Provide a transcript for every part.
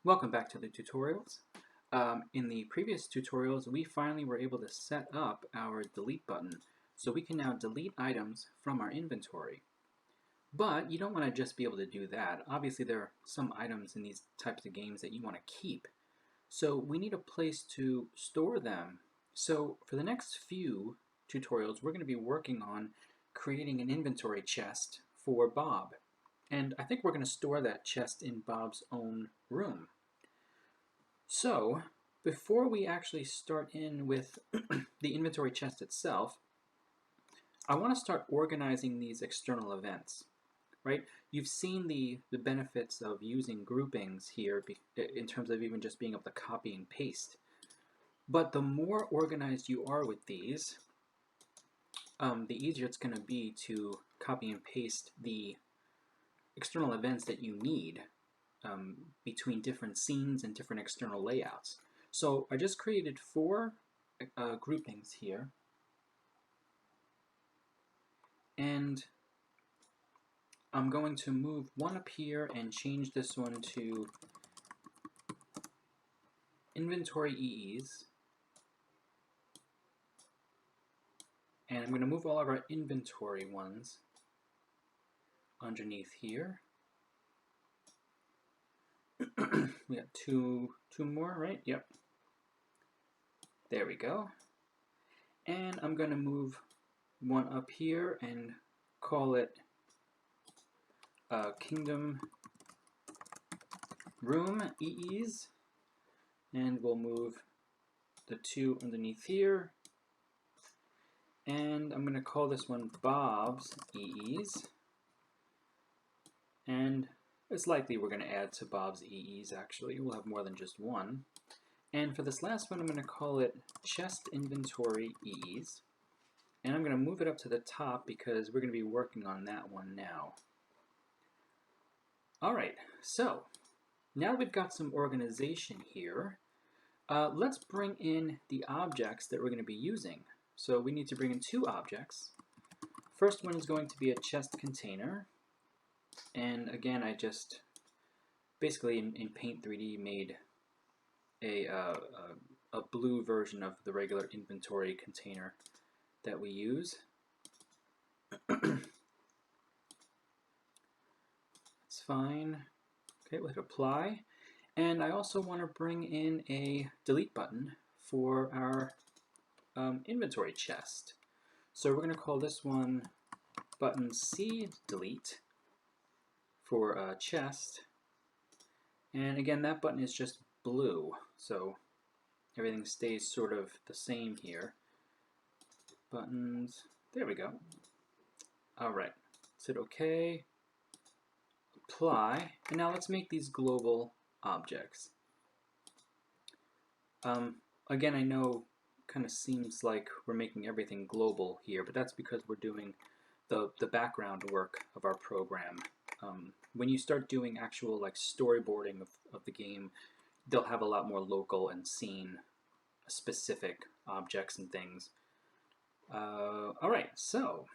Welcome back to the tutorials. In the previous tutorials, we finally were able to set up our delete button, so we can now delete items from our inventory. But you don't want to just be able to do that. Obviously, there are some items in these types of games that you want to keep. So we need a place to store them. So for the next few tutorials, we're going to be working on creating an inventory chest for Bob. And I think we're going to store that chest in Bob's own room. So, before we actually start in with the inventory chest itself, I want to start organizing these external events, right? You've seen the benefits of using groupings here in terms of even just being able to copy and paste. But the more organized you are with these, the easier it's going to be to copy and paste the external events that you need between different scenes and different external layouts. So I just created four groupings here, and I'm going to move one up here and change this one to inventory EEs, and I'm going to move all of our inventory ones underneath here. We got two more, right? Yep. There we go. And I'm going to move one up here and call it Kingdom Room EEs, and we'll move the two underneath here, and I'm going to call this one Bob's EEs, and it's likely we're going to add to Bob's EEs. Actually, we'll have more than just one. And for this last one, I'm going to call it Chest Inventory EEs, and I'm going to move it up to the top because we're going to be working on that one now. Alright, so now we've got some organization here, let's bring in the objects that we're going to be using. So we need to bring in two objects. First one is going to be a chest container, and again I just basically in Paint 3D made a blue version of the regular inventory container that we use. It's fine. Okay, we'll hit apply. And I also want to bring in a delete button for our inventory chest. So we're going to call this one button C delete for chest. And again, that button is just blue, so everything stays sort of the same here. Buttons, there we go. Alright, hit OK, apply, and now let's make these global objects. Again, I know kind of seems like we're making everything global here, but that's because we're doing the background work of our program. When you start doing actual like storyboarding of the game, they'll have a lot more local and scene specific objects and things. Alright, so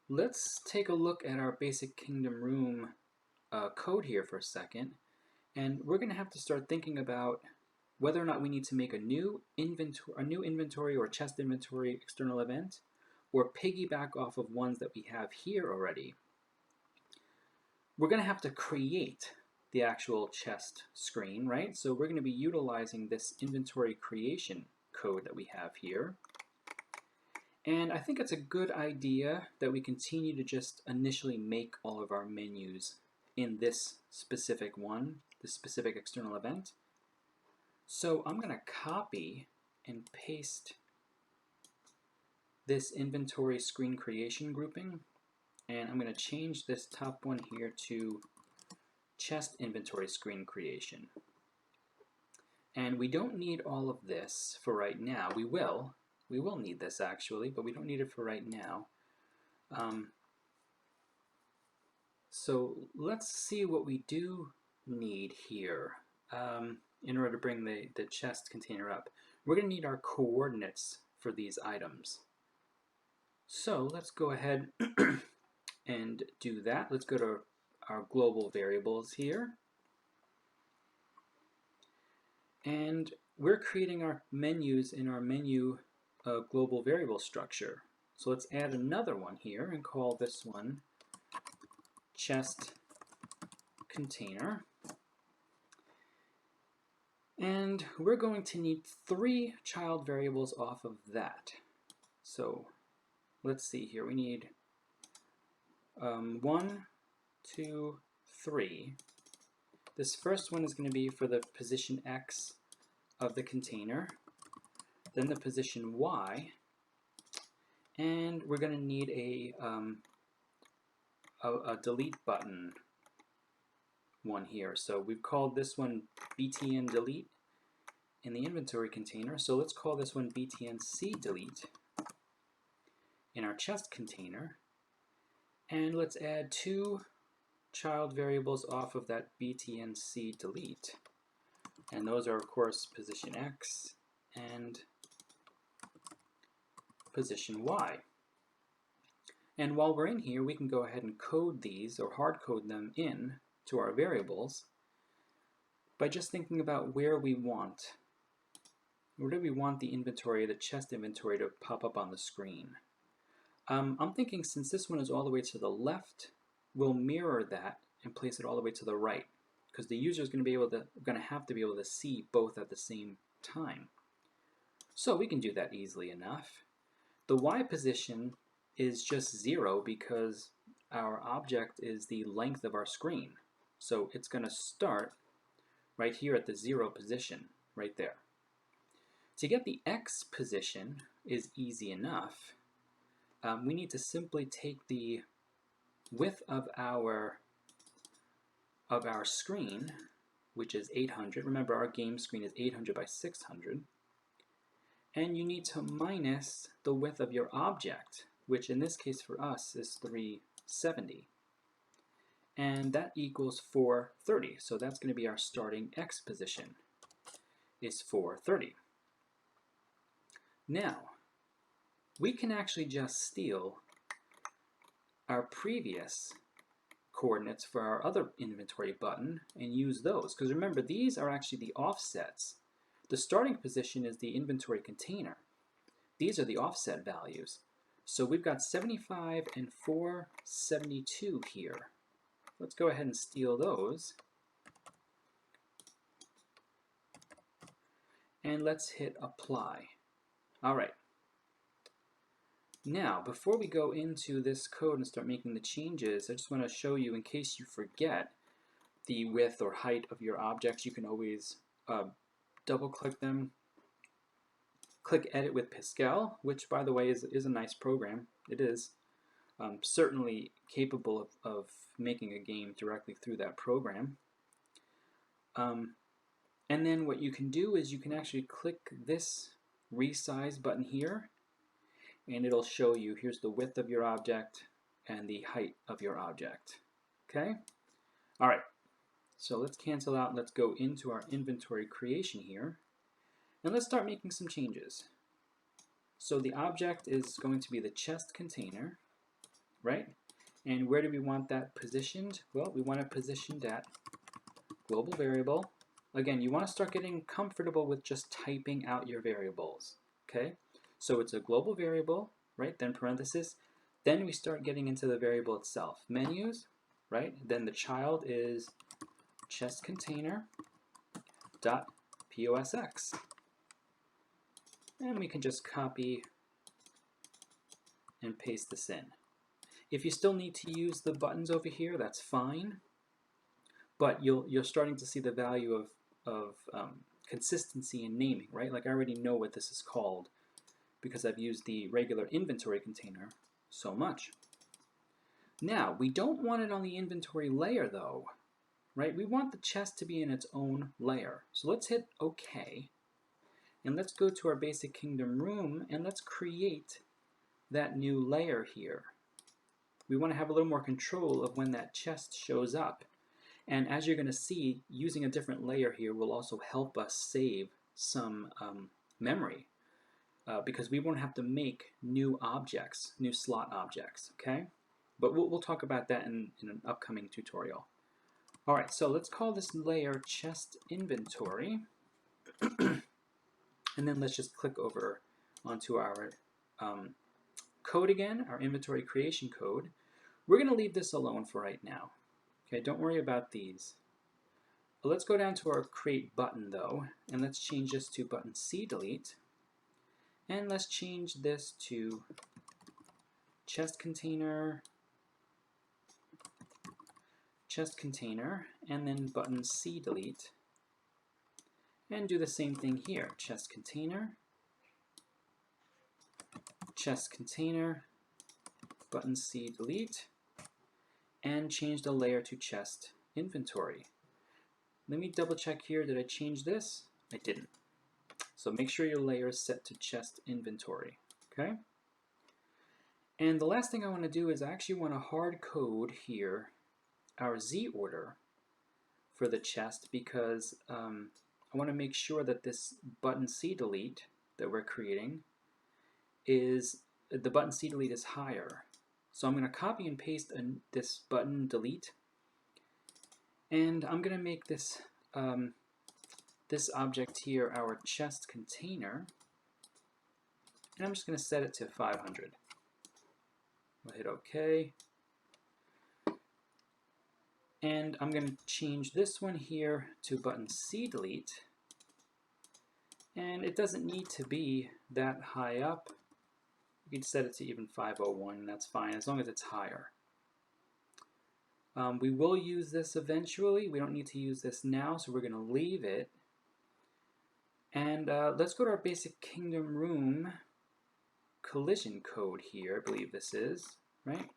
let's take a look at our basic Kingdom Room code here for a second, and we're going to have to start thinking about whether or not we need to make a new inventory or chest inventory external event, or piggyback off of ones that we have here already. We're going to have to create the actual chest screen, right? So we're going to be utilizing this inventory creation code that we have here. And I think it's a good idea that we continue to just initially make all of our menus in this specific one, this specific external event. So I'm going to copy and paste this inventory screen creation grouping, and I'm going to change this top one here to chest inventory screen creation. And we don't need all of this for right now. We will need this actually, but we don't need it for right now. So let's see what we do need here. In order to bring the chest container up, we're going to need our coordinates for these items. So let's go ahead and do that. Let's go to our global variables here. And we're creating our menus in our menu global variable structure. So let's add another one here and call this one chest container. And we're going to need 3 child variables off of that. So let's see here. We need 1, 2, 3. This first one is going to be for the position X of the container, then the position Y, and we're going to need a delete button one here. So we've called this one btn delete in the inventory container. So let's call this one btn c delete in our chest container. And let's add 2 child variables off of that btn c delete. And those are, of course, position X and position Y. And while we're in here, we can go ahead and code these or hard code them in to our variables by just thinking about where do we want the inventory, the chest inventory, to pop up on the screen. I'm thinking since this one is all the way to the left, we'll mirror that and place it all the way to the right, because the user is going to have to be able to see both at the same time. So we can do that easily enough. The Y position is just 0 because our object is the length of our screen. So it's going to start right here at the 0 position, right there. To get the X position is easy enough. We need to simply take the width of our screen, which is 800. Remember, our game screen is 800 by 600. And you need to minus the width of your object, which in this case for us is 370. And that equals 430. So that's going to be our starting X position, is 430. Now, we can actually just steal our previous coordinates for our other inventory button and use those. Because remember, these are actually the offsets. The starting position is the inventory container. These are the offset values. So we've got 75 and 472 here. Let's go ahead and steal those. And let's hit apply. All right. Now, before we go into this code and start making the changes, I just want to show you, in case you forget the width or height of your objects, you can always double-click them. Click Edit with Pascal, which, by the way, is a nice program. It is certainly capable of making a game directly through that program. And then what you can do is you can actually click this Resize button here, and it'll show you, here's the width of your object and the height of your object. Okay? All right. So let's cancel out. Let's go into our inventory creation here. And let's start making some changes. So the object is going to be the chest container, right? And where do we want that positioned? Well, we want it positioned at global variable. Again, you want to start getting comfortable with just typing out your variables, okay? So it's a global variable, right? Then parenthesis. Then we start getting into the variable itself. Menus, right? Then the child is chest container dot POSX. And we can just copy and paste this in. If you still need to use the buttons over here, that's fine. But you're starting to see the value of consistency in naming, right? Like I already know what this is called because I've used the regular inventory container so much. Now, we don't want it on the inventory layer though, right? We want the chest to be in its own layer. So let's hit OK. And let's go to our basic kingdom room and let's create that new layer here. We want to have a little more control of when that chest shows up. And as you're going to see, using a different layer here will also help us save some memory because we won't have to make new objects, new slot objects, okay? But we'll talk about that in an upcoming tutorial. All right, so let's call this layer chest inventory. And then let's just click over onto our code again, our inventory creation code. We're going to leave this alone for right now. Okay, don't worry about these. But let's go down to our create button though, and let's change this to button C delete. And let's change this to chest container, and then button C delete. And do the same thing here, chest container, button C delete, and change the layer to chest inventory. Let me double check here, did I change this? I didn't. So make sure your layer is set to chest inventory, okay? And the last thing I want to do is I actually want to hard code here our Z order for the chest, because I want to make sure that this button C delete that we're creating is, the button C delete is higher. So I'm going to copy and paste this button delete, and I'm going to make this this object here our chest container, and I'm just going to set it to 500. I'll hit OK. And I'm going to change this one here to button C delete. And it doesn't need to be that high up. You can set it to even 501, and that's fine, as long as it's higher. We will use this eventually. We don't need to use this now, so we're going to leave it. And let's go to our basic Kingdom Room collision code here, I believe this is, right?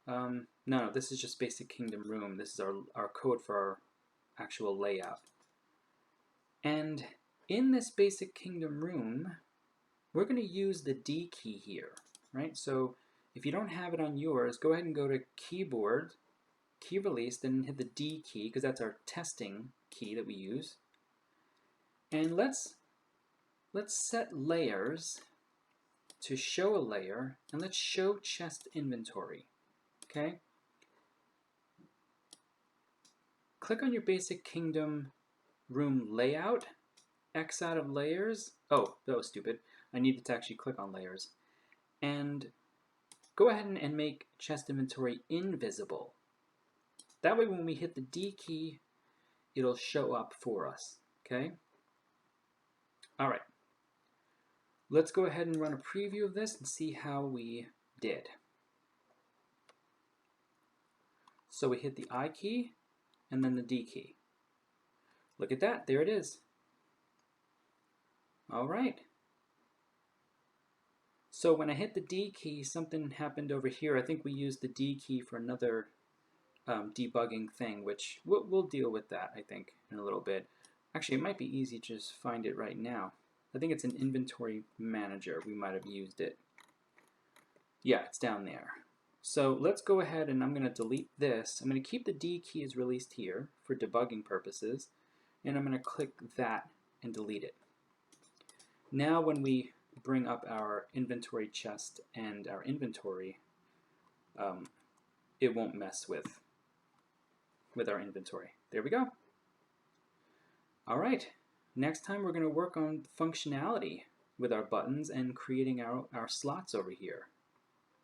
No, this is just basic Kingdom Room. This is our code for our actual layout. And in this basic Kingdom Room, we're going to use the D key here, right? So if you don't have it on yours, go ahead and go to Keyboard, Key Release, then hit the D key, because that's our testing key that we use. And let's set layers to show a layer, and let's show chest inventory, okay? Click on your basic Kingdom Room layout, X out of layers. Oh, that was stupid. I needed to actually click on layers. And go ahead and make chest inventory invisible. That way when we hit the D key, it'll show up for us, okay? All right. Let's go ahead and run a preview of this and see how we did. So we hit the I key and then the D key. Look at that, there it is. All right. So when I hit the D key, something happened over here. I think we used the D key for another debugging thing, which we'll deal with that, I think, in a little bit. Actually, it might be easy to just find it right now. I think it's an inventory manager. We might have used it. Yeah, it's down there. So let's go ahead and I'm going to delete this. I'm going to keep the D key as released here for debugging purposes, and I'm going to click that and delete it. Now when we bring up our inventory chest and our inventory, it won't mess with our inventory. There we go. All right, next time we're going to work on functionality with our buttons and creating our slots over here.